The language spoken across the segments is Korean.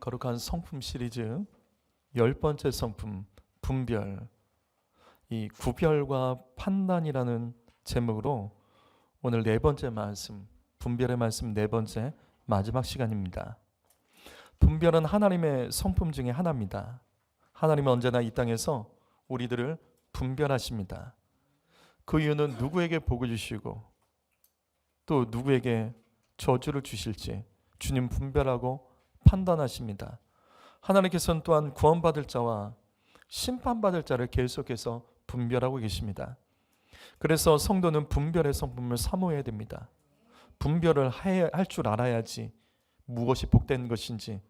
거룩한 성품 시리즈 10번째 성품 분별, 이 구별과 판단이라는 제목으로 오늘 4번째 말씀, 분별의 말씀 4번째 마지막 시간입니다. 분별은 하나님의 성품 중에 하나입니다. 하나님은 언제나 이 땅에서 우리들을 분별하십니다. 그 이유는 누구에게 복을 주시고 또 누구에게 저주를 주실지 주님 분별하고 판단하십니다. 하나님께서는 또한 구원받을 자와 심판받을 자를 계속해서 분별하고 계십니다. 그래서 성도는 분별의 성품을 사모해야 됩니다. 분별을 할 줄 알아야지 무엇이 복된 것인지,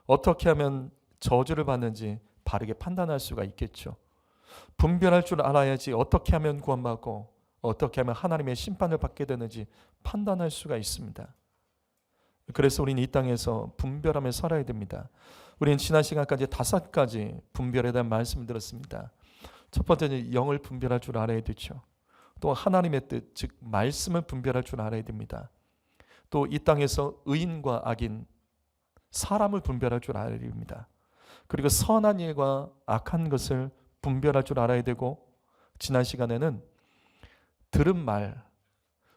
어떻게 하면 저주를 받는지 바르게 판단할 수가 있겠죠. 분별할 줄 알아야지 어떻게 하면 구원받고 어떻게 하면 하나님의 심판을 받게 되는지 판단할 수가 있습니다. 그래서 우리는 이 땅에서 분별하며 살아야 됩니다. 우리는 지난 시간까지 5가지 분별에 대한 말씀을 들었습니다. 첫 번째는 영을 분별할 줄 알아야 되죠. 또 하나님의 뜻, 즉 말씀을 분별할 줄 알아야 됩니다. 또 이 땅에서 의인과 악인, 사람을 분별할 줄 알아야 됩니다. 그리고 선한 일과 악한 것을 분별할 줄 알아야 되고, 지난 시간에는 들은 말,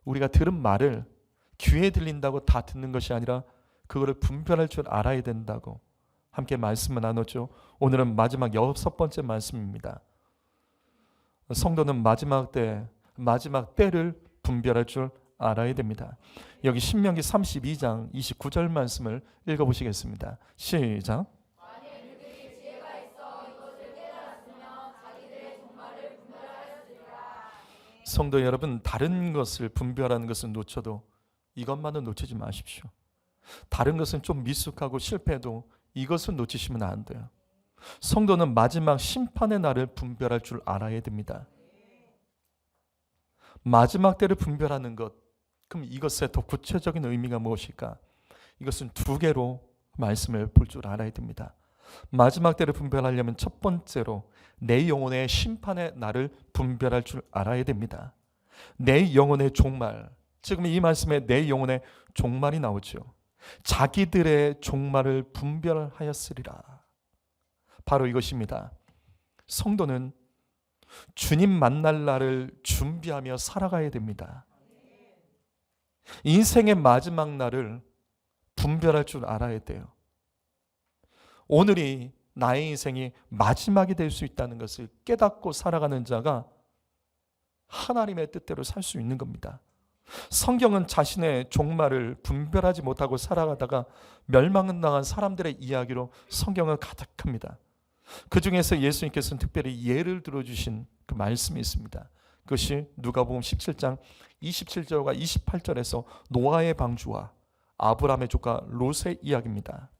우리가 들은 말을 귀에 들린다고 다 듣는 것이 아니라 그거를 분별할 줄 알아야 된다고 함께 말씀을 나눴죠. 오늘은 마지막 6번째 말씀입니다. 성도는 마지막 때를 분별할 줄 알아야 됩니다. 여기 신명기 32장 29절 말씀을 읽어보시겠습니다. 시작. 성도 여러분, 다른 것을 분별하는 것은 놓쳐도 이것만은 놓치지 마십시오. 다른 것은 좀 미숙하고 실패해도 이것은 놓치시면 안 돼요. 성도는 마지막 심판의 날을 분별할 줄 알아야 됩니다. 마지막 때를 분별하는 것, 그럼 이것의 더 구체적인 의미가 무엇일까? 이것은 2개로 말씀을 볼 줄 알아야 됩니다. 마지막 때를 분별하려면 첫 번째로 내 영혼의 심판의 날을 분별할 줄 알아야 됩니다. 내 영혼의 종말, 지금 이 말씀에 내 영혼의 종말이 나오죠. 자기들의 종말을 분별하였으리라. 바로 이것입니다. 성도는 주님 만날 날을 준비하며 살아가야 됩니다. 인생의 마지막 날을 분별할 줄 알아야 돼요. 오늘이 나의 인생이 마지막이 될 수 있다는 것을 깨닫고 살아가는 자가 하나님의 뜻대로 살 수 있는 겁니다. 성경은 자신의 종말을 분별하지 못하고 살아가다가 멸망당한 사람들의 이야기로 성경을 가득합니다. 그 중에서 예수님께서는 특별히 예를 들어주신 그 말씀이 있습니다. 그것이 누가복음 17장 27절과 28절에서 노아의 방주와 아브라함의 조카 롯의 이야기입니다.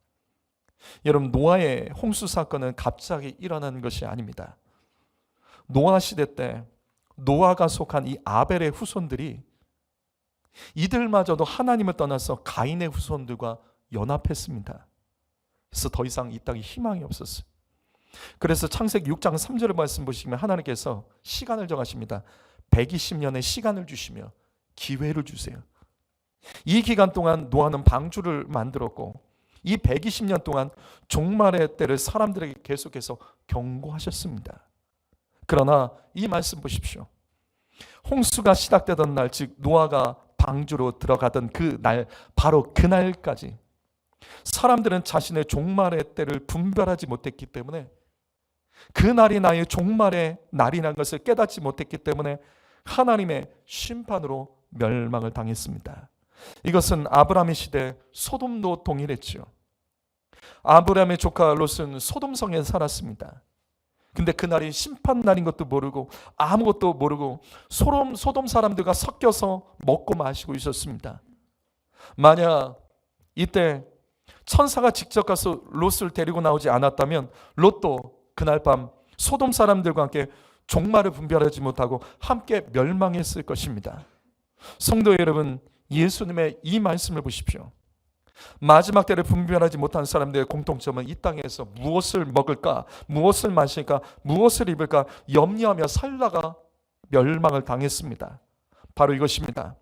여러분, 노아의 홍수 사건은 갑자기 일어난 것이 아닙니다. 노아 시대 때 노아가 속한 이 아벨의 후손들이 이들마저도 하나님을 떠나서 가인의 후손들과 연합했습니다. 그래서 더 이상 이 땅에 희망이 없었어요. 그래서 창세기 6장 3절의 말씀 보시면 하나님께서 시간을 정하십니다. 120년의 시간을 주시며 기회를 주세요. 이 기간 동안 노아는 방주를 만들었고 이 120년 동안 종말의 때를 사람들에게 계속해서 경고하셨습니다. 그러나 이 말씀 보십시오. 홍수가 시작되던 날, 즉 노아가 방주로 들어가던 그 날, 바로 그날까지 사람들은 자신의 종말의 때를 분별하지 못했기 때문에, 그날이 나의 종말의 날이라는 것을 깨닫지 못했기 때문에 하나님의 심판으로 멸망을 당했습니다. 이것은 아브라함의 시대 소돔도 동일했죠. 아브라함의 조카 롯은 소돔성에 살았습니다. 근데 그날이 심판날인 것도 모르고 아무것도 모르고 소돔 사람들과 섞여서 먹고 마시고 있었습니다. 만약 이때 천사가 직접 가서 롯을 데리고 나오지 않았다면 롯도 그날 밤 소돔 사람들과 함께 종말을 분별하지 못하고 함께 멸망했을 것입니다. 성도 여러분, 예수님의 이 말씀을 보십시오. 마지막 때를 분별하지 못한 사람들의 공통점은 이 땅에서 무엇을 먹을까, 무엇을 마실까, 무엇을 입을까 염려하며 살다가 멸망을 당했습니다. 바로 이것입니다.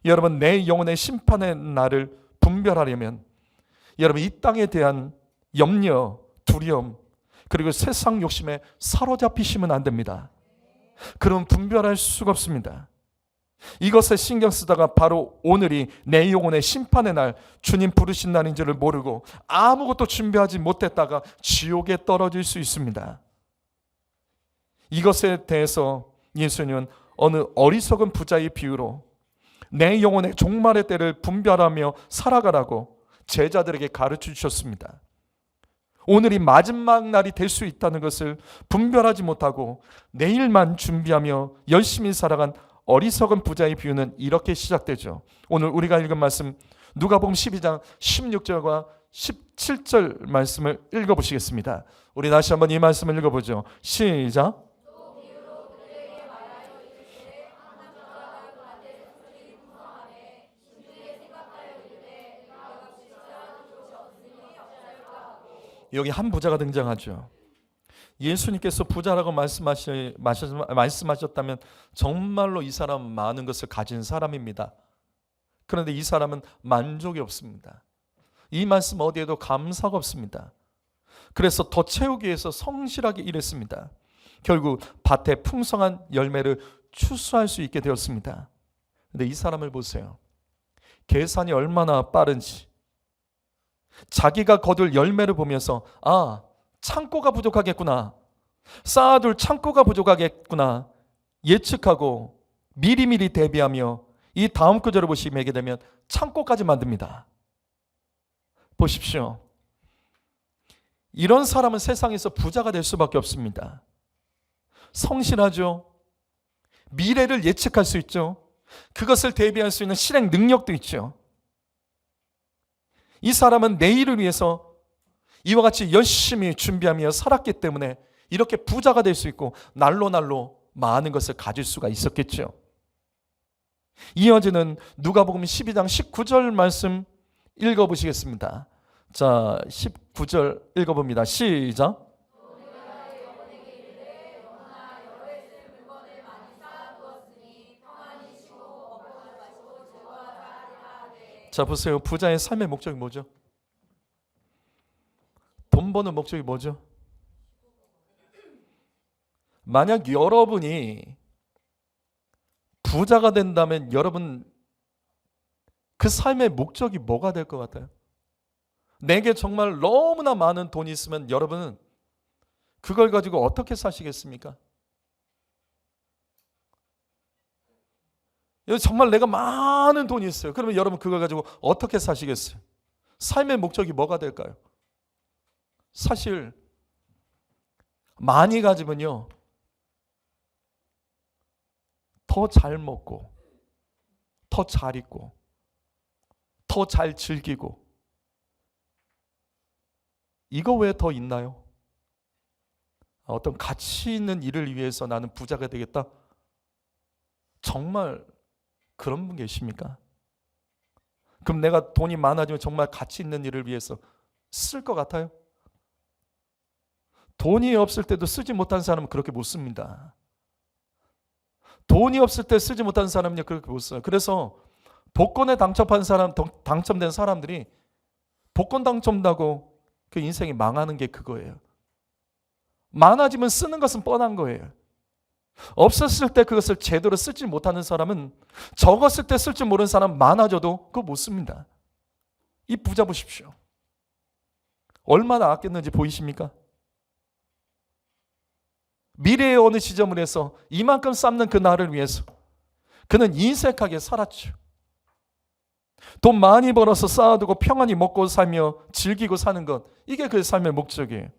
여러분, 내 영혼의 심판의 날을 분별하려면 여러분, 이 땅에 대한 염려, 두려움, 그리고 세상 욕심에 사로잡히시면 안 됩니다. 그럼 분별할 수가 없습니다. 이것에 신경 쓰다가 바로 오늘이 내 영혼의 심판의 날, 주님 부르신 날인 줄을 모르고 아무것도 준비하지 못했다가 지옥에 떨어질 수 있습니다. 이것에 대해서 예수님은 어느 어리석은 부자의 비유로 내 영혼의 종말의 때를 분별하며 살아가라고 제자들에게 가르쳐 주셨습니다. 오늘이 마지막 날이 될 수 있다는 것을 분별하지 못하고 내일만 준비하며 열심히 살아간 어리석은 부자의 비유는 이렇게 시작되죠. 오늘 우리가 읽은 말씀 누가복음 12장 16절과 17절 말씀을 읽어보시겠습니다. 우리 다시 한번 이 말씀을 읽어보죠. 시작. 여기 한 부자가 등장하죠. 예수님께서 부자라고 말씀하셨다면 정말로 이 사람은 많은 것을 가진 사람입니다. 그런데 이 사람은 만족이 없습니다. 이 말씀 어디에도 감사가 없습니다. 그래서 더 채우기 위해서 성실하게 일했습니다. 결국 밭에 풍성한 열매를 추수할 수 있게 되었습니다. 그런데 이 사람을 보세요. 계산이 얼마나 빠른지. 자기가 거둘 열매를 보면서 창고가 부족하겠구나, 쌓아둘 창고가 부족하겠구나 예측하고 미리미리 대비하며 이 다음 구절을 보시게 되면 창고까지 만듭니다. 보십시오. 이런 사람은 세상에서 부자가 될 수밖에 없습니다. 성실하죠. 미래를 예측할 수 있죠. 그것을 대비할 수 있는 실행 능력도 있죠. 이 사람은 내일을 위해서 이와 같이 열심히 준비하며 살았기 때문에 이렇게 부자가 될 수 있고 날로 많은 것을 가질 수가 있었겠죠. 이어지는 누가복음 12장 19절 말씀 읽어보시겠습니다. 자, 19절 읽어봅니다. 시작. 자, 보세요. 부자의 삶의 목적이 뭐죠? 돈 버는 목적이 뭐죠? 만약 여러분이 부자가 된다면 여러분 그 삶의 목적이 뭐가 될 것 같아요? 내게 정말 너무나 많은 돈이 있으면 여러분은 그걸 가지고 어떻게 사시겠습니까? 정말 내가 많은 돈이 있어요. 그러면 여러분 그걸 가지고 어떻게 사시겠어요? 삶의 목적이 뭐가 될까요? 사실 많이 가지면요 더 잘 먹고 더 잘 입고 더 잘 즐기고 이거 왜 더 있나요? 어떤 가치 있는 일을 위해서 나는 부자가 되겠다? 정말 그런 분 계십니까? 그럼 내가 돈이 많아지면 정말 가치 있는 일을 위해서 쓸 것 같아요? 돈이 없을 때도 쓰지 못한 사람은 그렇게 못 씁니다. 돈이 없을 때 쓰지 못한 사람은요 그렇게 못 써요. 그래서 복권에 당첨된 사람들이 복권 당첨다고 그 인생이 망하는 게 그거예요. 많아지면 쓰는 것은 뻔한 거예요. 없었을 때 그것을 제대로 쓰지 못하는 사람은 적었을 때 쓸 줄 모르는 사람 많아져도 그거 못 씁니다. 이 부자 보십시오. 얼마나 아꼈는지 보이십니까? 미래의 어느 지점을 해서 이만큼 쌓는 그 날을 위해서 그는 인색하게 살았죠. 돈 많이 벌어서 쌓아두고 평안히 먹고 살며 즐기고 사는 것, 이게 그 삶의 목적이에요.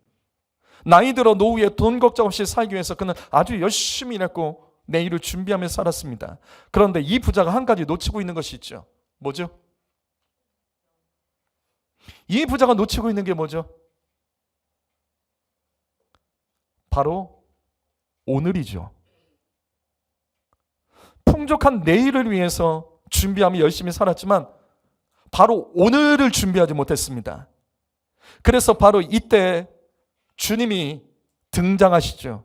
나이 들어 노후에 돈 걱정 없이 살기 위해서 그는 아주 열심히 일했고 내일을 준비하며 살았습니다. 그런데 이 부자가 한 가지 놓치고 있는 것이 있죠. 뭐죠? 이 부자가 놓치고 있는 게 뭐죠? 바로 오늘이죠. 풍족한 내일을 위해서 준비하며 열심히 살았지만 바로 오늘을 준비하지 못했습니다. 그래서 바로 이때 주님이 등장하시죠.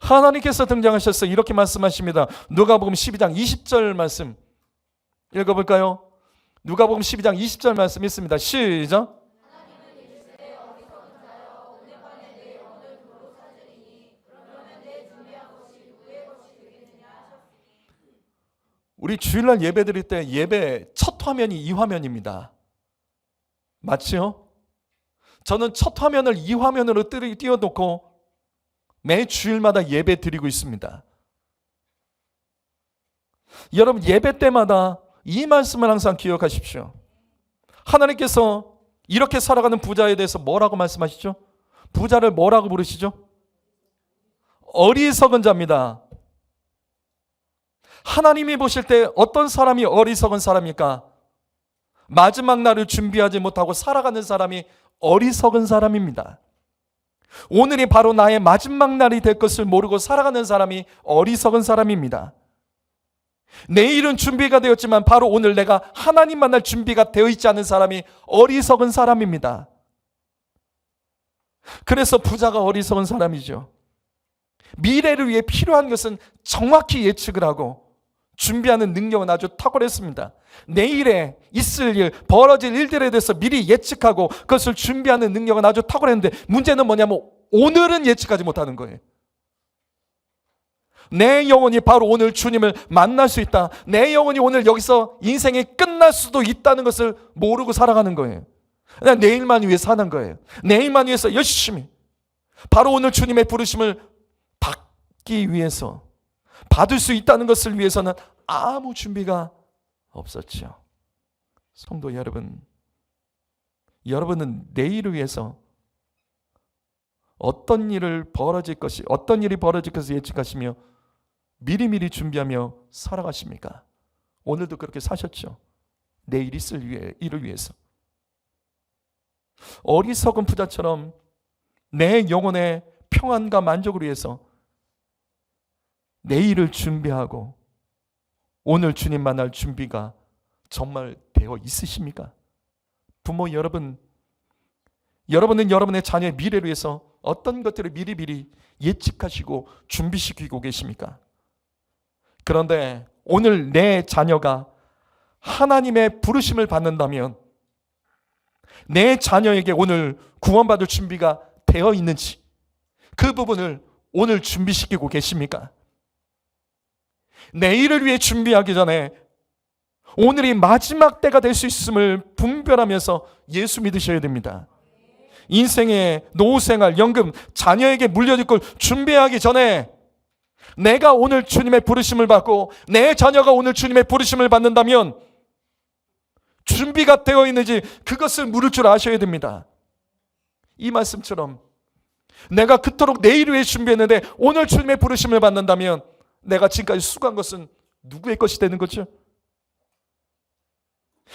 하나님께서 등장하셔서 이렇게 말씀하십니다. 누가복음 12장 20절 말씀 읽어볼까요? 누가복음 12장 20절 말씀 있습니다. 시작. 우리 주일날 예배 드릴 때 예배 첫 화면이 이 화면입니다. 맞죠? 저는 첫 화면을 이 화면으로 띄워놓고 매 주일마다 예배 드리고 있습니다. 여러분, 예배 때마다 이 말씀을 항상 기억하십시오. 하나님께서 이렇게 살아가는 부자에 대해서 뭐라고 말씀하시죠? 부자를 뭐라고 부르시죠? 어리석은 자입니다. 하나님이 보실 때 어떤 사람이 어리석은 사람입니까? 마지막 날을 준비하지 못하고 살아가는 사람이 어리석은 사람입니다. 오늘이 바로 나의 마지막 날이 될 것을 모르고 살아가는 사람이 어리석은 사람입니다. 내일은 준비가 되었지만 바로 오늘 내가 하나님 만날 준비가 되어 있지 않은 사람이 어리석은 사람입니다. 그래서 부자가 어리석은 사람이죠. 미래를 위해 필요한 것은 정확히 예측을 하고 준비하는 능력은 아주 탁월했습니다. 내일에 있을 일, 벌어질 일들에 대해서 미리 예측하고 그것을 준비하는 능력은 아주 탁월했는데 문제는 뭐냐면 오늘은 예측하지 못하는 거예요. 내 영혼이 바로 오늘 주님을 만날 수 있다. 내 영혼이 오늘 여기서 인생이 끝날 수도 있다는 것을 모르고 살아가는 거예요. 그냥 내일만 위해 사는 거예요. 내일만 위해서 열심히 바로 오늘 주님의 부르심을 받기 위해서, 받을 수 있다는 것을 위해서는 아무 준비가 없었죠. 성도 여러분, 여러분은 내일을 위해서 어떤 일이 벌어질 것을 예측하시며 미리미리 준비하며 살아가십니까? 오늘도 그렇게 사셨죠. 내일 있을 일을 위해서. 어리석은 부자처럼 내 영혼의 평안과 만족을 위해서 내일을 준비하고 오늘 주님 만날 준비가 정말 되어 있으십니까? 부모 여러분, 여러분은 여러분의 자녀의 미래를 위해서 어떤 것들을 미리미리 예측하시고 준비시키고 계십니까? 그런데 오늘 내 자녀가 하나님의 부르심을 받는다면 내 자녀에게 오늘 구원받을 준비가 되어 있는지 그 부분을 오늘 준비시키고 계십니까? 내일을 위해 준비하기 전에 오늘이 마지막 때가 될 수 있음을 분별하면서 예수 믿으셔야 됩니다. 인생의 노후생활, 연금, 자녀에게 물려줄 걸 준비하기 전에 내가 오늘 주님의 부르심을 받고 내 자녀가 오늘 주님의 부르심을 받는다면 준비가 되어 있는지 그것을 물을 줄 아셔야 됩니다. 이 말씀처럼 내가 그토록 내일을 위해 준비했는데 오늘 주님의 부르심을 받는다면 내가 지금까지 수고한 것은 누구의 것이 되는 거죠?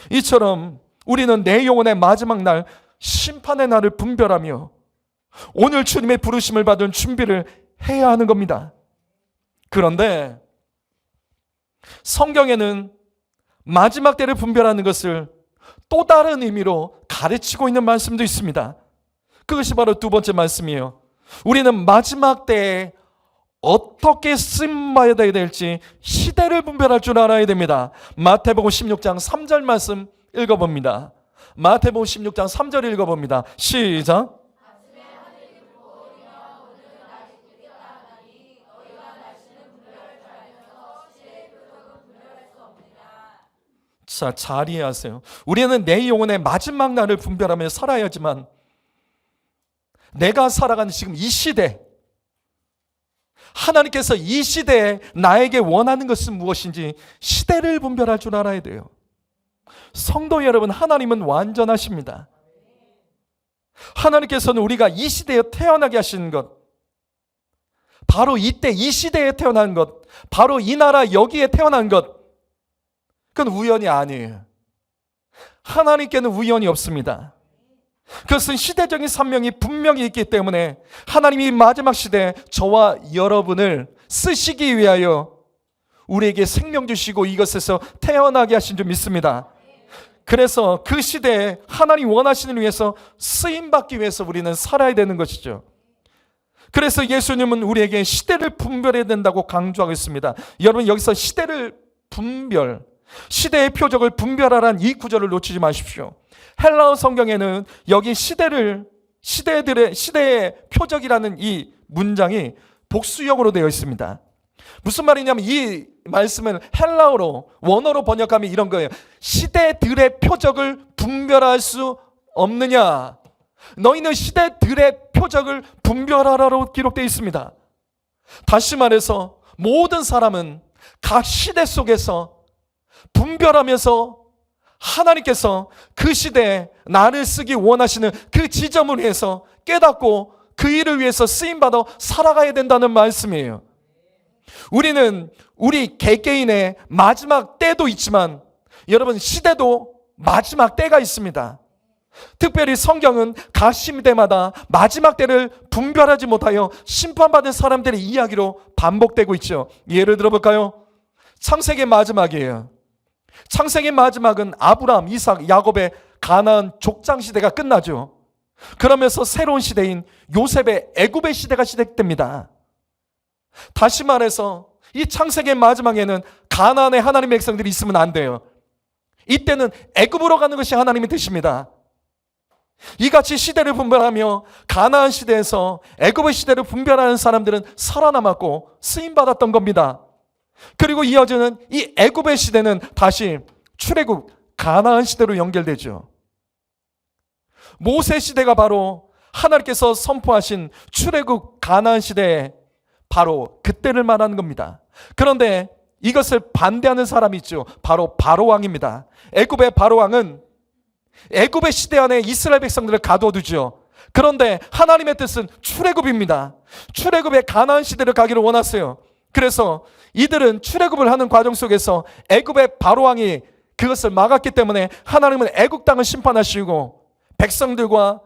이처럼 우리는 내 영혼의 마지막 날, 심판의 날을 분별하며 오늘 주님의 부르심을 받은 준비를 해야 하는 겁니다. 그런데 성경에는 마지막 때를 분별하는 것을 또 다른 의미로 가르치고 있는 말씀도 있습니다. 그것이 바로 두 번째 말씀이에요. 우리는 마지막 때에 어떻게 쓰임받아야 될지 시대를 분별할 줄 알아야 됩니다. 마태복음 16장 3절 말씀 읽어봅니다. 마태복음 16장 3절 읽어봅니다. 시작. 자, 잘 이해하세요. 우리는 내 영혼의 마지막 날을 분별하며 살아야지만 내가 살아가는 지금 이 시대, 하나님께서 이 시대에 나에게 원하는 것은 무엇인지 시대를 분별할 줄 알아야 돼요. 성도 여러분, 하나님은 완전하십니다. 하나님께서는 우리가 이 시대에 태어나게 하시는 것, 바로 이때 이 시대에 태어난 것, 바로 이 나라 여기에 태어난 것, 그건 우연이 아니에요. 하나님께는 우연이 없습니다. 그것은 시대적인 사명이 분명히 있기 때문에 하나님이 마지막 시대에 저와 여러분을 쓰시기 위하여 우리에게 생명 주시고 이것에서 태어나게 하신 줄 믿습니다. 그래서 그 시대에 하나님 원하시는 위해서 쓰임받기 위해서 우리는 살아야 되는 것이죠. 그래서 예수님은 우리에게 시대를 분별해야 된다고 강조하고 있습니다. 여러분, 여기서 시대를 분별, 시대의 표적을 분별하라는 이 구절을 놓치지 마십시오. 헬라어 성경에는 여기 시대의 표적이라는 이 문장이 복수형으로 되어 있습니다. 무슨 말이냐면 이 말씀을 헬라어로 원어로 번역하면 이런 거예요. 시대들의 표적을 분별할 수 없느냐? 너희는 시대들의 표적을 분별하라로 기록되어 있습니다. 다시 말해서 모든 사람은 각 시대 속에서 분별하면서 하나님께서 그 시대에 나를 쓰기 원하시는 그 지점을 위해서 깨닫고 그 일을 위해서 쓰임받아 살아가야 된다는 말씀이에요. 우리는 우리 개개인의 마지막 때도 있지만 여러분 시대도 마지막 때가 있습니다. 특별히 성경은 각 시대마다 마지막 때를 분별하지 못하여 심판받은 사람들의 이야기로 반복되고 있죠. 예를 들어볼까요? 창세기 마지막이에요. 창세기 마지막은 아브라함, 이삭, 야곱의 가나안 족장 시대가 끝나죠. 그러면서 새로운 시대인 요셉의 애굽의 시대가 시작됩니다. 다시 말해서 이 창세기의 마지막에는 가나안의 하나님의 백성들이 있으면 안 돼요. 이때는 애굽으로 가는 것이 하나님의 뜻입니다. 이같이 시대를 분별하며 가나안 시대에서 애굽의 시대를 분별하는 사람들은 살아남았고 쓰임받았던 겁니다. 그리고 이어지는 이 애굽의 시대는 다시 출애굽 가나안 시대로 연결되죠. 모세 시대가 바로 하나님께서 선포하신 출애굽 가나안 시대에 바로 그때를 말하는 겁니다. 그런데 이것을 반대하는 사람이 있죠. 바로 바로왕입니다. 애굽의 바로왕은 애굽의 시대 안에 이스라엘 백성들을 가둬두죠. 그런데 하나님의 뜻은 출애굽입니다. 출애굽의 가나안 시대를 가기를 원했어요. 그래서 이들은 출애굽을 하는 과정 속에서 애굽의 바로왕이 그것을 막았기 때문에 하나님은 애굽 땅을 심판하시고 백성들과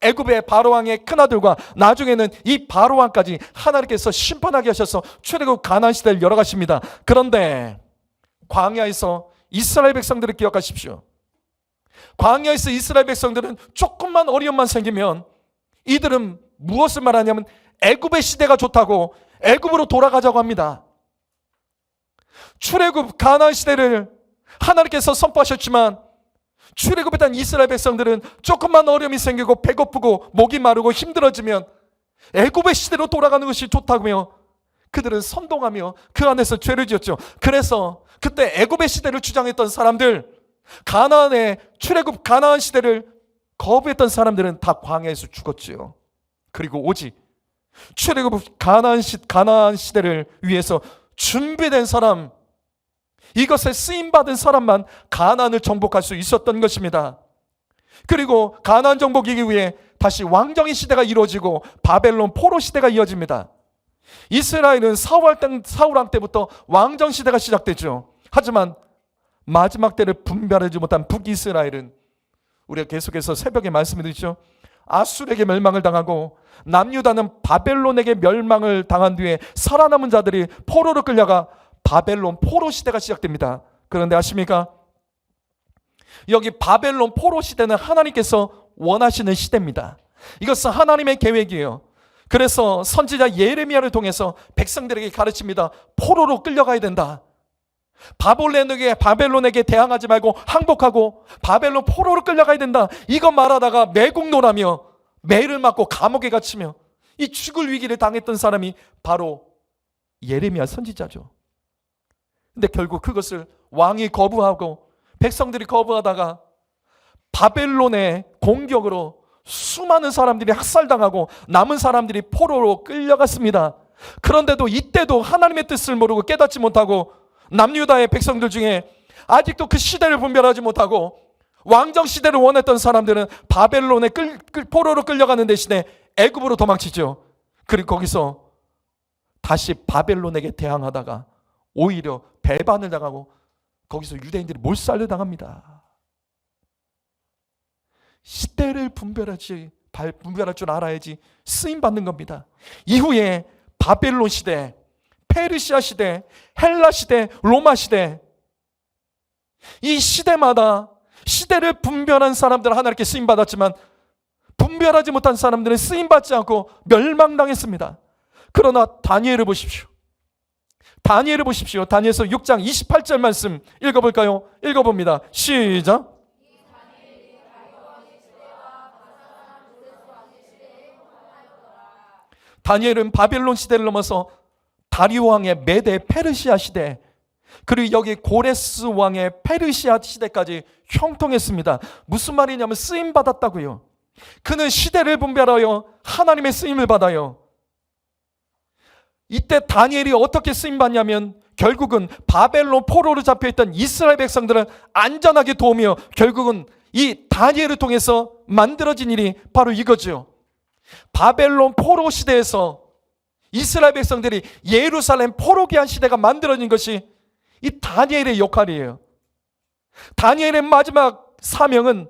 애굽의 바로왕의 큰아들과 나중에는 이 바로왕까지 하나님께서 심판하게 하셔서 출애굽 가나안 시대를 열어가십니다. 그런데 광야에서 이스라엘 백성들을 기억하십시오. 광야에서 이스라엘 백성들은 조금만 어려움만 생기면 이들은 무엇을 말하냐면 애굽의 시대가 좋다고 애굽으로 돌아가자고 합니다. 출애굽 가나안 시대를 하나님께서 선포하셨지만 출애굽했던 이스라엘 백성들은 조금만 어려움이 생기고 배고프고 목이 마르고 힘들어지면 애굽의 시대로 돌아가는 것이 좋다고요. 그들은 선동하며 그 안에서 죄를 지었죠. 그래서 그때 애굽의 시대를 주장했던 사람들, 가나안의 출애굽 가나안 시대를 거부했던 사람들은 다 광야에서 죽었지요. 그리고 오직 출애굽 가나안 시대를 위해서 준비된 사람, 이것에 쓰임받은 사람만 가나안을 정복할 수 있었던 것입니다. 그리고 가나안 정복이기 위해 다시 왕정의 시대가 이루어지고 바벨론 포로 시대가 이어집니다. 이스라엘은 사울왕 때부터 왕정 시대가 시작되죠. 하지만 마지막 때를 분별하지 못한 북이스라엘은 우리가 계속해서 새벽에 말씀드리죠. 아술에게 멸망을 당하고 남유다는 바벨론에게 멸망을 당한 뒤에 살아남은 자들이 포로로 끌려가 바벨론 포로 시대가 시작됩니다. 그런데 아십니까? 여기 바벨론 포로 시대는 하나님께서 원하시는 시대입니다. 이것은 하나님의 계획이에요. 그래서 선지자 예레미야를 통해서 백성들에게 가르칩니다. 포로로 끌려가야 된다. 바벨론에게 대항하지 말고 항복하고 바벨론 포로로 끌려가야 된다. 이거 말하다가 매국노라며 매를 맞고 감옥에 갇히며 이 죽을 위기를 당했던 사람이 바로 예레미야 선지자죠. 근데 결국 그것을 왕이 거부하고 백성들이 거부하다가 바벨론의 공격으로 수많은 사람들이 학살당하고 남은 사람들이 포로로 끌려갔습니다. 그런데도 이때도 하나님의 뜻을 모르고 깨닫지 못하고 남유다의 백성들 중에 아직도 그 시대를 분별하지 못하고 왕정 시대를 원했던 사람들은 바벨론에 포로로 끌려가는 대신에 애굽으로 도망치죠. 그리고 거기서 다시 바벨론에게 대항하다가 오히려 배반을 당하고 거기서 유대인들이 몰살을 당합니다. 시대를 분별할 줄 알아야지 쓰임받는 겁니다. 이후에 바벨론 시대, 페르시아 시대, 헬라 시대, 로마 시대, 이 시대마다 시대를 분별한 사람들은 하나님께 쓰임받았지만 분별하지 못한 사람들은 쓰임받지 않고 멸망당했습니다. 그러나 다니엘을 보십시오. 다니엘서 6장 28절 말씀 읽어볼까요? 읽어봅니다. 시작. 다니엘은 바벨론 시대를 넘어서 다리오 왕의 메데 페르시아 시대, 그리고 여기 고레스 왕의 페르시아 시대까지 형통했습니다. 무슨 말이냐면 쓰임 받았다고요. 그는 시대를 분별하여 하나님의 쓰임을 받아요. 이때 다니엘이 어떻게 쓰임 받냐면 결국은 바벨론 포로로 잡혀있던 이스라엘 백성들을 안전하게 도우며 결국은 이 다니엘을 통해서 만들어진 일이 바로 이거죠. 바벨론 포로 시대에서 이스라엘 백성들이 예루살렘 포로기한 시대가 만들어진 것이 이 다니엘의 역할이에요. 다니엘의 마지막 사명은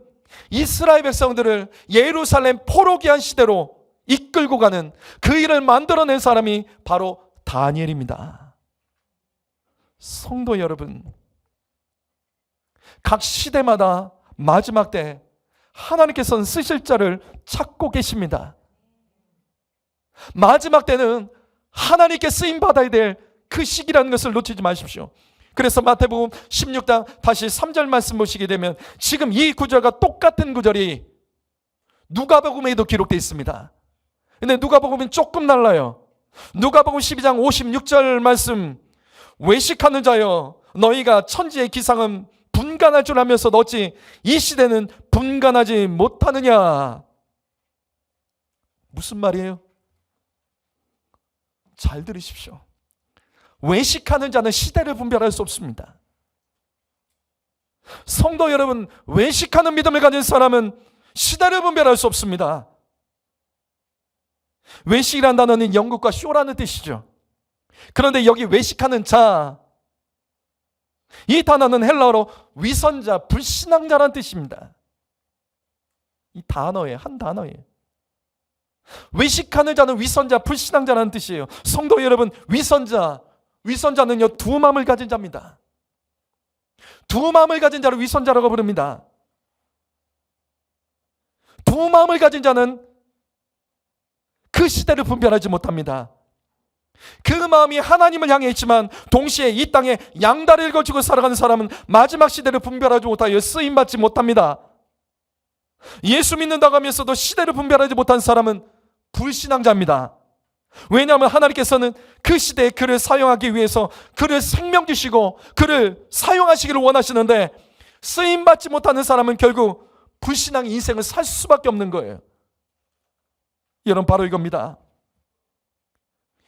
이스라엘 백성들을 예루살렘 포로기한 시대로 이끌고 가는 그 일을 만들어낸 사람이 바로 다니엘입니다. 성도 여러분, 각 시대마다 마지막 때 하나님께서는 쓰실 자를 찾고 계십니다. 마지막 때는 하나님께 쓰임받아야 될 그 시기라는 것을 놓치지 마십시오. 그래서 마태복음 16장 다시 3절 말씀 보시게 되면 지금 이 구절과 똑같은 구절이 누가복음에도 기록되어 있습니다. 근데 누가복음은 조금 달라요. 누가복음 12장 56절 말씀, 외식하는 자여 너희가 천지의 기상은 분간할 줄 알면서 어찌 이 시대는 분간하지 못하느냐. 무슨 말이에요? 잘 들으십시오. 외식하는 자는 시대를 분별할 수 없습니다. 성도 여러분, 외식하는 믿음을 가진 사람은 시대를 분별할 수 없습니다. 외식이라는 단어는 영국과 쇼라는 뜻이죠. 그런데 여기 외식하는 자, 이 단어는 헬라어로 위선자, 불신앙자라는 뜻입니다. 이 단어에 한 단어예요. 외식하는 자는 위선자, 불신앙자라는 뜻이에요. 성도 여러분, 위선자는요 두 마음을 가진 자입니다. 두 마음을 가진 자를 위선자라고 부릅니다. 두 마음을 가진 자는 그 시대를 분별하지 못합니다. 그 마음이 하나님을 향해 있지만 동시에 이 땅에 양다리를 걸치고 살아가는 사람은 마지막 시대를 분별하지 못하여 쓰임받지 못합니다. 예수 믿는다고 하면서도 시대를 분별하지 못한 사람은 불신앙자입니다. 왜냐하면 하나님께서는 그 시대에 그를 사용하기 위해서 그를 생명 주시고 그를 사용하시기를 원하시는데 쓰임받지 못하는 사람은 결국 불신앙의 인생을 살 수밖에 없는 거예요. 여러분, 바로 이겁니다.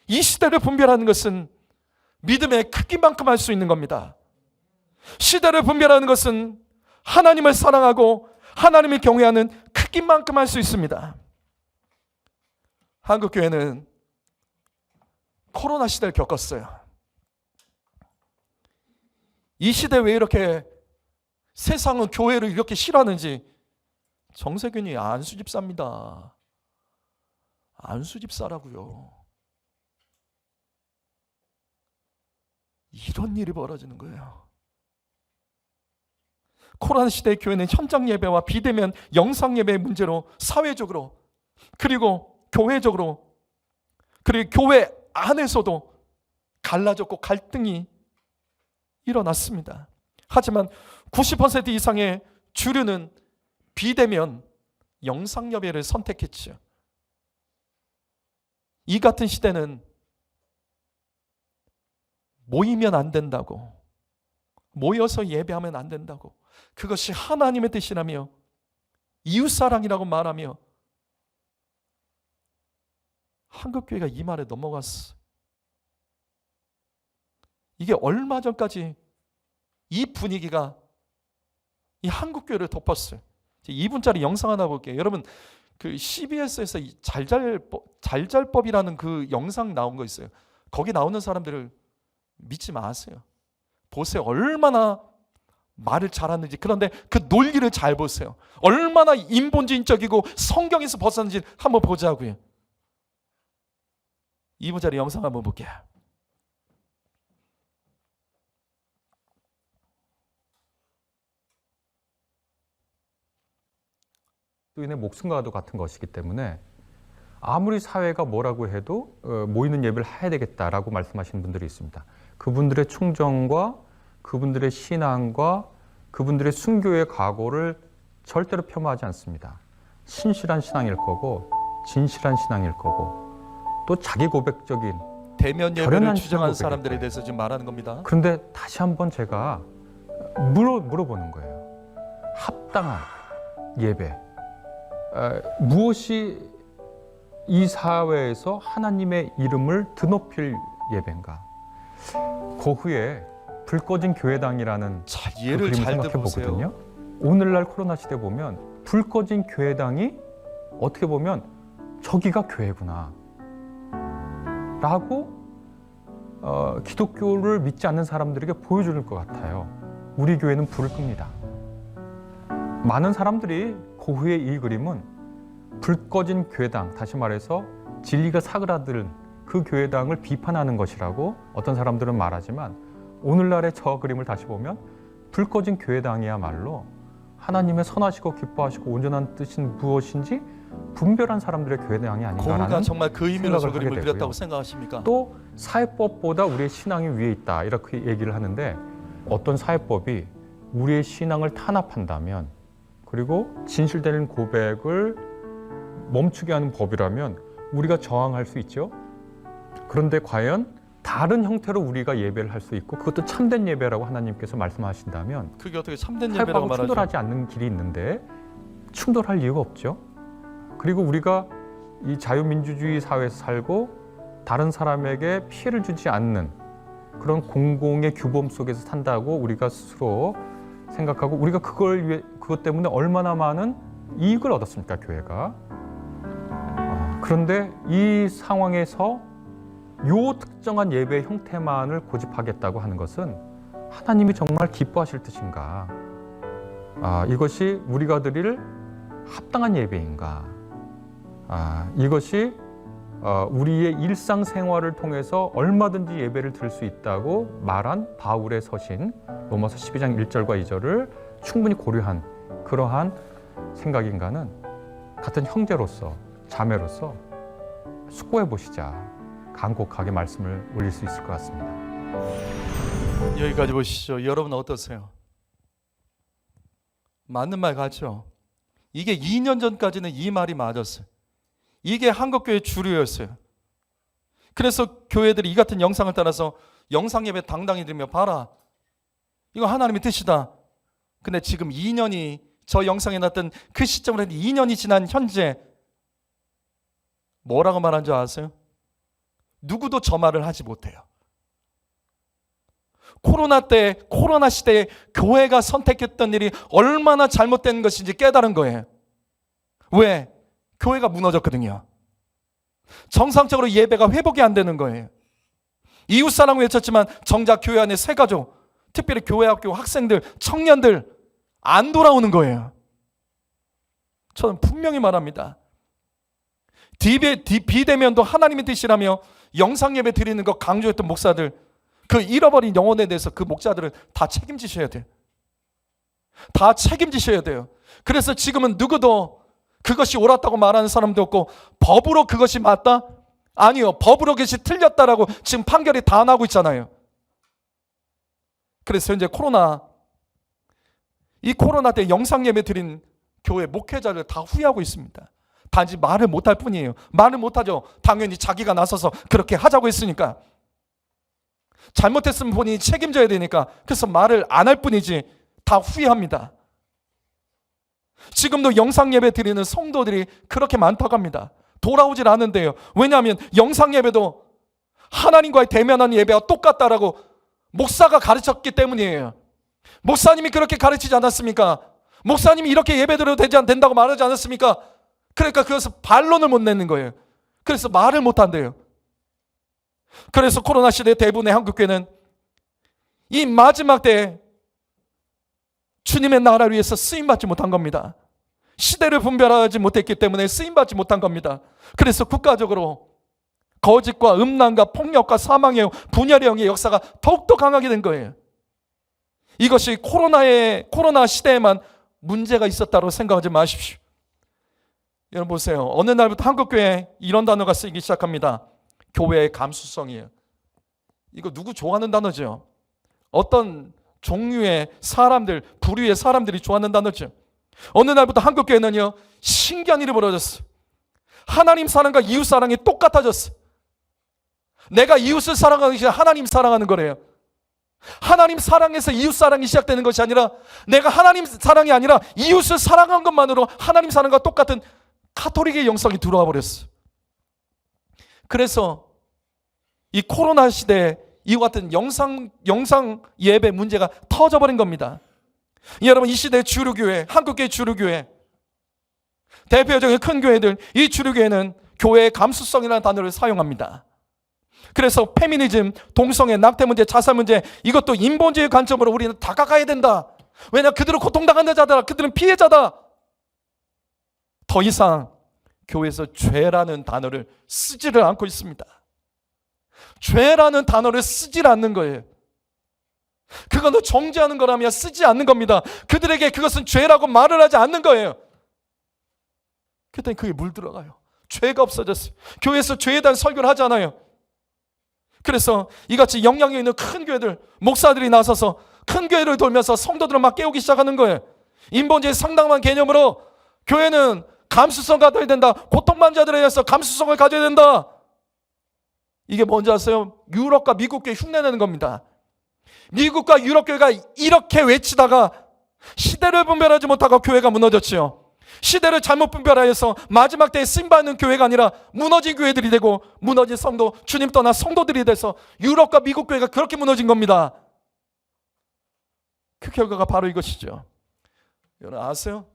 이 시대를 분별하는 것은 믿음의 크기만큼 할 수 있는 겁니다. 시대를 분별하는 것은 하나님을 사랑하고 하나님을 경외하는 크기만큼 할 수 있습니다. 한국교회는 코로나 시대를 겪었어요. 이 시대에 왜 이렇게 세상은 교회를 이렇게 싫어하는지 정세균이 안수 집사입니다. 안수 집사라고요. 이런 일이 벌어지는 거예요. 코로나 시대의 교회는 현장 예배와 비대면 영상 예배의 문제로 사회적으로 그리고 교회적으로 그리고 교회 안에서도 갈라졌고 갈등이 일어났습니다. 하지만 90% 이상의 주류는 비대면 영상 예배를 선택했죠. 이 같은 시대는 모이면 안 된다고, 모여서 예배하면 안 된다고, 그것이 하나님의 뜻이라며 이웃사랑이라고 말하며 한국교회가 이 말에 넘어갔어. 이게 얼마 전까지 이 분위기가 이 한국교회를 덮었어요. 2분짜리 영상 하나 볼게요. 여러분, 그 CBS에서 잘잘법이라는 그 영상 나온 거 있어요. 거기 나오는 사람들을 믿지 마세요. 보세요. 얼마나 말을 잘하는지. 그런데 그 논리를 잘 보세요. 얼마나 인본주의적이고 성경에서 벗어난지 한번 보자고요. 2분짜리 영상 한번 볼게요. 그리스도인의 목숨과도 같은 것이기 때문에 아무리 사회가 뭐라고 해도 모이는 예배를 해야 되겠다라고 말씀하시는 분들이 있습니다. 그분들의 충정과 그분들의 신앙과 그분들의 순교의 각오를 절대로 폄하하지 않습니다. 신실한 신앙일 거고 진실한 신앙일 거고 또 자기 고백적인 대면 예배를 결연한 주장하는 신앙 사람들에 고백일 대해서 지금 말하는 겁니다. 그런데 다시 한번 제가 물어보는 거예요. 합당한 예배, 무엇이 이 사회에서 하나님의 이름을 드높일 예배인가? 고흐의 불 꺼진 교회당이라는 자, 그 예를 그림을 잘 생각해 들어보세요. 보거든요. 오늘날 코로나 시대 보면 불 꺼진 교회당이 어떻게 보면 저기가 교회구나 라고 기독교를 믿지 않는 사람들에게 보여줄 것 같아요. 우리 교회는 불을 끕니다. 많은 사람들이 고흐의 이 그림은 불 꺼진 교회당, 다시 말해서 진리가 사그라든 그 교회당을 비판하는 것이라고 어떤 사람들은 말하지만, 오늘날의 저 그림을 다시 보면 불 꺼진 교회당이야말로 하나님의 선하시고 기뻐하시고 온전한 뜻인 무엇인지 분별한 사람들의 교회당이 고흐가 아닌가라는 정말 그 의미로 저 생각을 그림을 하게 그렸다고 되고요. 생각하십니까? 또 사회법보다 우리의 신앙이 위에 있다 이렇게 얘기를 하는데, 어떤 사회법이 우리의 신앙을 탄압한다면, 그리고 진실되는 고백을 멈추게 하는 법이라면 우리가 저항할 수 있죠. 그런데 과연 다른 형태로 우리가 예배를 할 수 있고 그것도 참된 예배라고 하나님께서 말씀하신다면, 그게 어떻게 참된 예배라고 사회법하고 말하죠? 충돌하지 않는 길이 있는데 충돌할 이유가 없죠. 그리고 우리가 이 자유민주주의 사회에서 살고 다른 사람에게 피해를 주지 않는 그런 공공의 규범 속에서 산다고 우리가 스스로 생각하고, 우리가 그것 때문에 얼마나 많은 이익을 얻었습니까, 교회가. 그런데 이 상황에서 요 특정한 예배 형태만을 고집하겠다고 하는 것은 하나님이 정말 기뻐하실 뜻인가? 이것이 우리가 드릴 합당한 예배인가? 이것이 우리의 일상생활을 통해서 얼마든지 예배를 드릴 수 있다고 말한 바울의 서신 로마서 12장 1절과 2절을 충분히 고려한 그러한 생각인가는 같은 형제로서, 자매로서 숙고해 보시자 간곡하게 말씀을 올릴 수 있을 것 같습니다. 여기까지 보시죠. 여러분 어떠세요? 맞는 말 같죠? 이게 2년 전까지는 이 말이 맞았어요. 이게 한국교회 주류였어요. 그래서 교회들이 이 같은 영상을 따라서 영상 예배 당당히 드리며, 봐라, 이거 하나님의 뜻이다. 근데 지금 2년이, 저 영상에 났던 그 시점으로 2년이 지난 현재 뭐라고 말한 줄 아세요? 누구도 저 말을 하지 못해요. 코로나 시대에 교회가 선택했던 일이 얼마나 잘못된 것인지 깨달은 거예요. 왜? 교회가 무너졌거든요. 정상적으로 예배가 회복이 안 되는 거예요. 이웃사랑 외쳤지만 정작 교회 안에 새가족, 특별히 교회학교 학생들, 청년들 안 돌아오는 거예요. 저는 분명히 말합니다. 비대면도 하나님의 뜻이라며 영상 예배 드리는 거 강조했던 목사들, 그 잃어버린 영혼에 대해서 그 목자들은 다 책임지셔야 돼요. 다 책임지셔야 돼요. 그래서 지금은 누구도 그것이 옳았다고 말하는 사람도 없고, 법으로 그것이 맞다? 아니요. 법으로 그것이 틀렸다라고 지금 판결이 다 나고 있잖아요. 그래서 현재 이 코로나 때 영상 예배 드린 교회 목회자들 다 후회하고 있습니다. 단지 말을 못할 뿐이에요. 말을 못하죠. 당연히 자기가 나서서 그렇게 하자고 했으니까. 잘못했으면 본인이 책임져야 되니까. 그래서 말을 안 할 뿐이지 다 후회합니다. 지금도 영상 예배 드리는 성도들이 그렇게 많다고 합니다. 돌아오질 않는데요. 왜냐하면 영상 예배도 하나님과의 대면하는 예배와 똑같다라고 목사가 가르쳤기 때문이에요. 목사님이 그렇게 가르치지 않았습니까? 목사님이 이렇게 예배 드려도 된다고 말하지 않았습니까? 그러니까 그것을 반론을 못 내는 거예요. 그래서 말을 못 한대요. 그래서 코로나 시대 대부분의 한국교회는 이 마지막 때에 주님의 나라를 위해서 쓰임받지 못한 겁니다. 시대를 분별하지 못했기 때문에 쓰임받지 못한 겁니다. 그래서 국가적으로 거짓과 음란과 폭력과 사망의 분열의 영의 역사가 더욱더 강하게 된 거예요. 이것이 코로나 시대에만 문제가 있었다고 생각하지 마십시오. 여러분 보세요. 어느 날부터 한국교회에 이런 단어가 쓰이기 시작합니다. 교회의 감수성이에요. 이거 누구 좋아하는 단어죠? 어떤 종류의 사람들, 부류의 사람들이 좋아하는 단어죠. 어느 날부터 한국교회는요, 신기한 일이 벌어졌어. 하나님 사랑과 이웃 사랑이 똑같아졌어. 내가 이웃을 사랑하는 것이 하나님 사랑하는 거래요. 하나님 사랑에서 이웃 사랑이 시작되는 것이 아니라 내가 하나님 사랑이 아니라 이웃을 사랑한 것만으로 하나님 사랑과 똑같은 카톨릭의 영성이 들어와 버렸어. 그래서 이 코로나 시대에 이와 같은 영상 예배 문제가 터져버린 겁니다. 여러분, 이 시대의 주류교회, 한국교회 주류교회, 대표적인 큰 교회들, 이 주류교회는 교회의 감수성이라는 단어를 사용합니다. 그래서 페미니즘, 동성애, 낙태 문제, 자살 문제, 이것도 인본주의 관점으로 우리는 다가가야 된다. 왜냐, 그들은 고통당하는 자다. 그들은 피해자다. 더 이상 교회에서 죄라는 단어를 쓰지를 않고 있습니다. 죄라는 단어를 쓰질 않는 거예요. 그거는 정죄하는 거라면 쓰지 않는 겁니다. 그들에게 그것은 죄라고 말을 하지 않는 거예요. 그랬더니 그게 물들어가요. 죄가 없어졌어요. 교회에서 죄에 대한 설교를 하잖아요. 그래서 이같이 영향력 있는 큰 교회들, 목사들이 나서서 큰 교회를 돌면서 성도들을 막 깨우기 시작하는 거예요. 인본주의 상당한 개념으로 교회는 감수성 가져야 된다. 고통받는 자들에 대해서 감수성을 가져야 된다. 이게 뭔지 아세요? 유럽과 미국 교회 흉내내는 겁니다. 미국과 유럽 교회가 이렇게 외치다가 시대를 분별하지 못하고 교회가 무너졌지요. 시대를 잘못 분별하여서 마지막 때에 쓰임받는 교회가 아니라 무너진 교회들이 되고, 무너진 성도, 주님 떠난 성도들이 돼서 유럽과 미국 교회가 그렇게 무너진 겁니다. 그 결과가 바로 이것이죠. 여러분 아세요?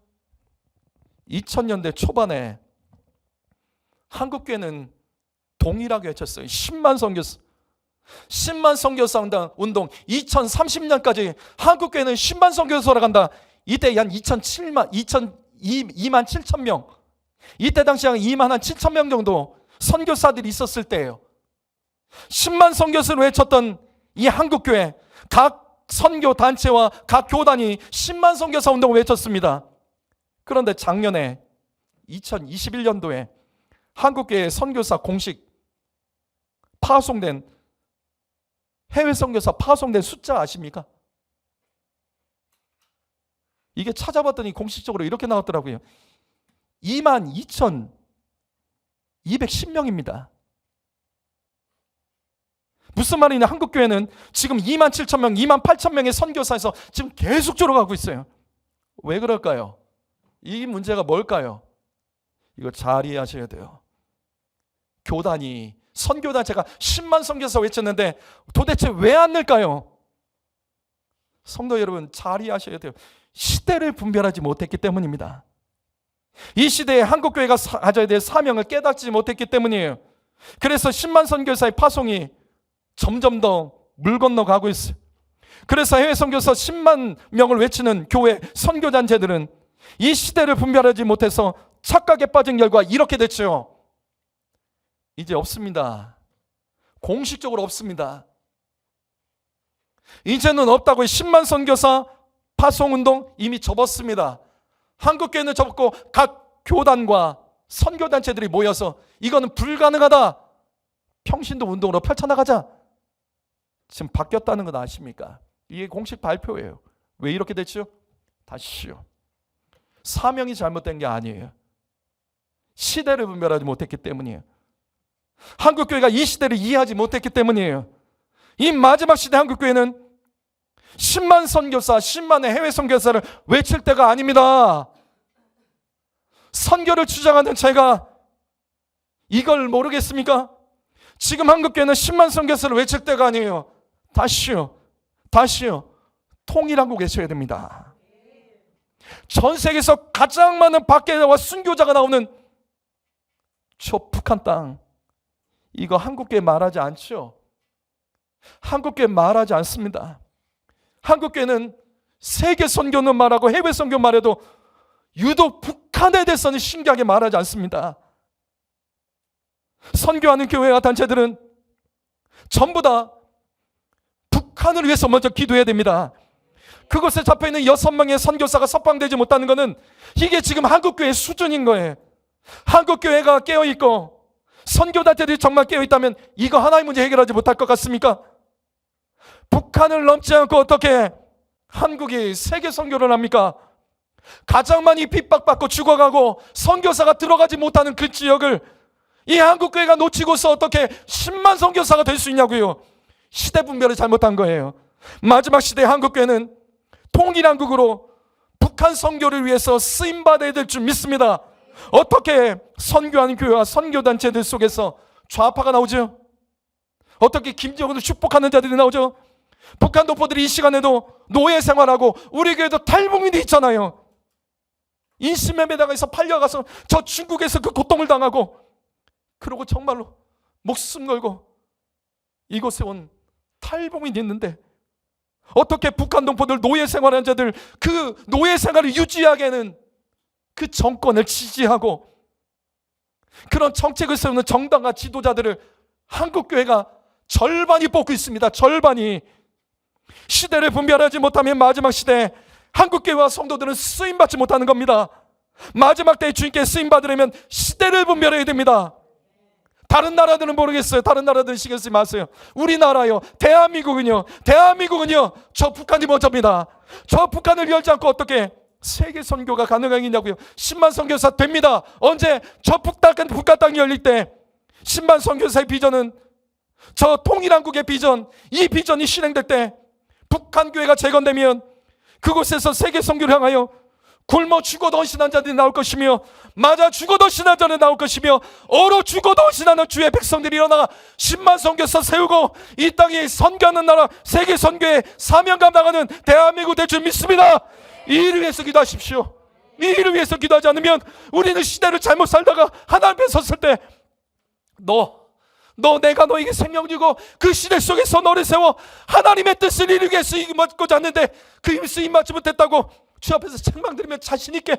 2000년대 초반에 한국교회는 동일하게 외쳤어요. 10만 선교사. 10만 선교사 운동. 2030년까지 한국교회는 10만 선교사로 간다. 이때 한 2만 7천 명. 이때 당시 한 2만 한 7천 명 정도 선교사들이 있었을 때예요. 10만 선교사를 외쳤던 이 한국교회, 각 선교단체와 각 교단이 10만 선교사 운동을 외쳤습니다. 그런데 작년에 2021년도에 한국교회 선교사 공식 파송된, 해외 선교사 파송된 숫자 아십니까? 이게 찾아봤더니 공식적으로 이렇게 나왔더라고요. 22,210명입니다. 무슨 말이냐? 한국교회는 지금 2만 7천 명, 2만 8천 명의 선교사에서 지금 계속 줄어가고 있어요. 왜 그럴까요? 이 문제가 뭘까요? 이거 잘 이해하셔야 돼요. 교단이, 선교단체가 10만 선교사 외쳤는데 도대체 왜 안 늘까요? 성도 여러분 잘 이해하셔야 돼요. 시대를 분별하지 못했기 때문입니다. 이 시대에 한국교회가 가져야 될 사명을 깨닫지 못했기 때문이에요. 그래서 10만 선교사의 파송이 점점 더 물 건너가고 있어요. 그래서 해외 선교사 10만 명을 외치는 교회 선교단체들은 이 시대를 분별하지 못해서 착각에 빠진 결과 이렇게 됐죠. 이제 없습니다. 공식적으로 없습니다. 이제는 없다고 10만 선교사 파송운동 이미 접었습니다. 한국교회는 접었고 각 교단과 선교단체들이 모여서 이거는 불가능하다. 평신도 운동으로 펼쳐나가자. 지금 바뀌었다는 건 아십니까? 이게 공식 발표예요. 왜 이렇게 됐죠? 다시요. 사명이 잘못된 게 아니에요. 시대를 분별하지 못했기 때문이에요. 한국교회가 이 시대를 이해하지 못했기 때문이에요. 이 마지막 시대 한국교회는 10만 선교사, 10만의 해외 선교사를 외칠 때가 아닙니다. 선교를 주장하는 제가 이걸 모르겠습니까? 지금 한국교회는 10만 선교사를 외칠 때가 아니에요. 다시요. 통일하고 계셔야 됩니다. 전 세계에서 가장 많은 박해자와 순교자가 나오는 저 북한 땅, 이거 한국교회 말하지 않죠? 한국교회 말하지 않습니다. 한국교회는 세계 선교는 말하고 해외 선교 말해도 유독 북한에 대해서는 신기하게 말하지 않습니다. 선교하는 교회와 단체들은 전부 다 북한을 위해서 먼저 기도해야 됩니다. 그곳에 잡혀있는 6명의 선교사가 석방되지 못하는 것은 이게 지금 한국교회의 수준인 거예요. 한국교회가 깨어있고 선교단체들이 정말 깨어있다면 이거 하나의 문제 해결하지 못할 것 같습니까? 북한을 넘지 않고 어떻게 한국이 세계 선교를 합니까? 가장 많이 핍박받고 죽어가고 선교사가 들어가지 못하는 그 지역을 이 한국교회가 놓치고서 어떻게 10만 선교사가 될 수 있냐고요. 시대 분별을 잘못한 거예요. 마지막 시대 한국교회는 통일한국으로 북한 선교를 위해서 쓰임받아야 될 줄 믿습니다. 어떻게 선교하는 교회와 선교단체들 속에서 좌파가 나오죠? 어떻게 김정은을 축복하는 자들이 나오죠? 북한 동포들이 이 시간에도 노예 생활하고 우리 교회도 탈북민이 있잖아요. 인신매매당해서 팔려가서 저 중국에서 그 고통을 당하고, 그러고 정말로 목숨 걸고 이곳에 온 탈북민이 있는데, 어떻게 북한 동포들 노예 생활하는 자들 그 노예 생활을 유지하게는 그 정권을 지지하고 그런 정책을 세우는 정당과 지도자들을 한국교회가 절반이 뽑고 있습니다. 절반이. 시대를 분별하지 못하면 마지막 시대에 한국교회와 성도들은 쓰임받지 못하는 겁니다. 마지막 때에 주님께 쓰임받으려면 시대를 분별해야 됩니다. 다른 나라들은 모르겠어요. 다른 나라들은 신경 쓰지 마세요. 우리나라요, 대한민국은요, 저 북한이 먼저입니다. 저 북한을 열지 않고 어떻게 세계 선교가 가능하겠냐고요. 10만 선교사 됩니다. 언제? 저 북한 땅이 열릴 때 10만 선교사의 비전은, 저 통일한국의 비전, 이 비전이 실행될 때 북한 교회가 재건되면 그곳에서 세계 선교를 향하여 굶어 죽어도 헌신한 자들이 나올 것이며, 맞아 죽어도 헌신한 자들이 나올 것이며, 얼어 죽어도 헌신하는 주의 백성들이 일어나 10만 선교사 세우고 이 땅에 선교하는 나라, 세계 선교의 사명 감당하는 대한민국 될 줄 믿습니다. 이 일을 위해서 기도하십시오. 이 일을 위해서 기도하지 않으면 우리는 시대를 잘못 살다가 하나님 앞에 섰을 때 내가 너에게 생명 주고 그 시대 속에서 너를 세워 하나님의 뜻을 이루기 위해서 입맞고자 하는데 그 입술 입맞지 못했다고 주 앞에서 책망드리면 자신있게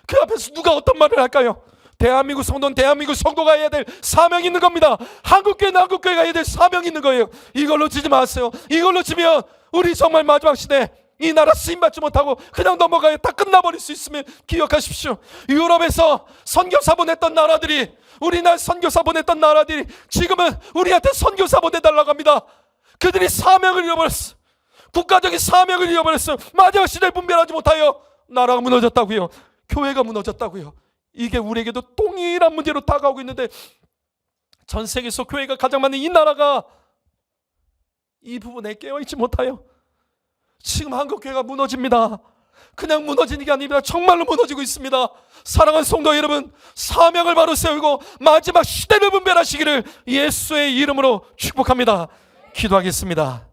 그 앞에서 누가 어떤 말을 할까요? 대한민국 성도는 대한민국 성도가 해야 될 사명이 있는 겁니다. 한국교회는 한국교회가 해야 될 사명이 있는 거예요. 이걸로 지지 마세요. 이걸로 지면 우리 정말 마지막 시대 이 나라 쓰임받지 못하고 그냥 넘어가요. 다 끝나버릴 수 있으면 기억하십시오. 유럽에서 선교사 보냈던 나라들이, 우리나라 선교사 보냈던 나라들이 지금은 우리한테 선교사 보내달라고 합니다. 그들이 사명을 잃어버렸어. 국가적인 사명을 잃어버렸어. 마지막 시대를 분별하지 못하여 나라가 무너졌다고요. 교회가 무너졌다고요. 이게 우리에게도 동일한 문제로 다가오고 있는데, 전 세계에서 교회가 가장 많은 이 나라가 이 부분에 깨어있지 못하여 지금 한국교회가 무너집니다. 그냥 무너지는 게 아닙니다. 정말로 무너지고 있습니다. 사랑하는 성도 여러분, 사명을 바로 세우고 마지막 시대를 분별하시기를 예수의 이름으로 축복합니다. 기도하겠습니다.